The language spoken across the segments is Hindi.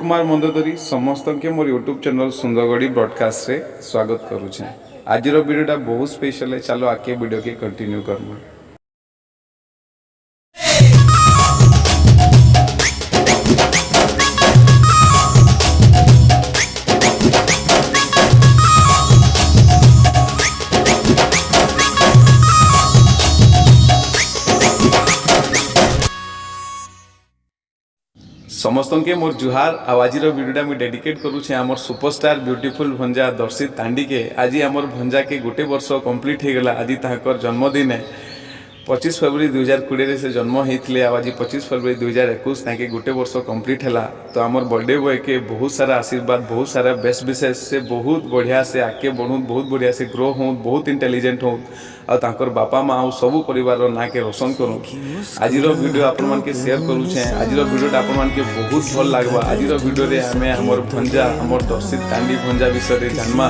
कुमार मंदोदरी समस्त के मोर यूट्यूब चैनल सुंदरगड़ी ब्रॉडकास्ट रे स्वागत करुचे। आज वीडियोटा बहुत स्पेशल है। चलो आके वीडियो के कंटिन्यू करमा। समस्त के मोर जुहार आज वीडियोटा मुझे डेडिकेट करुचे आमर सुपरस्टार ब्यूटीफुल भंजा दर्शित तांडी के। आज आमर भंजा के गोटे वर्ष कंप्लीट हो गला। आज ताकर जन्मदिन है 25 फरवरी 2020 से जन्म होते। आज 25 फरवरी 2021 ताके गोटे वर्ष कंप्लीट है। तो आमर बर्थडे बॉय के बहुत सारा आशीर्वाद, बहुत सारा बेस्ट विशेष से बहुत बढ़िया से आगे बढ़ू, बहुत बढ़िया से ग्रो हो, बहुत इंटेलिजेंट हो और बापा माँ और सबू परिवार ना के रोशन करूँ। आज वीडियो आपण के शेयर करुचे। आज वीडियोटा आपण के बहुत भल लगवा। आज वीडियो रे हमें हमर भंजा हमर दर्शित तांडी भंजा विषय जानमा,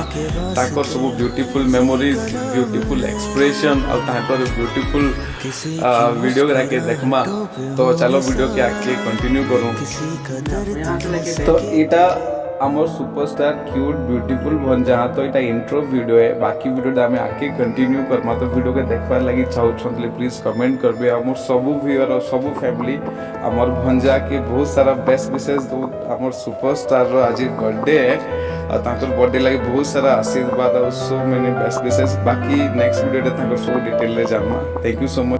ताकर सब ब्यूटीफुल मेमोरीज, ब्यूटीफुल एक्सप्रेशन और ताकर ब्यूटीफुल वीडियो के देखमा। तो चलो वीडियो के आगे कंटिन्यू करूँ। तो इटा आमर सुपरस्टार क्यूट ब्यूटीफुल भंजा। तो यहाँ इंट्रो वीडियो है, बाकी वीडियो आम आगे कंटिन्यू करमा। तो वीडियो के देखबार लगी चाहते प्लीज कमेंट करबे। आमर सबू व्यूअर और सबू फैमिली आमर भंजा के बहुत सारा बेस्ट विशेष दो। आमर सुपरस्टार आज बर्थडे है और बर्थडे लगे बहुत सारा आशीर्वाद और सो मेनी बेस्ट विशेष। बाकी नेक्स्ट वीडियो सब डिटेल जाना। Thank you so much.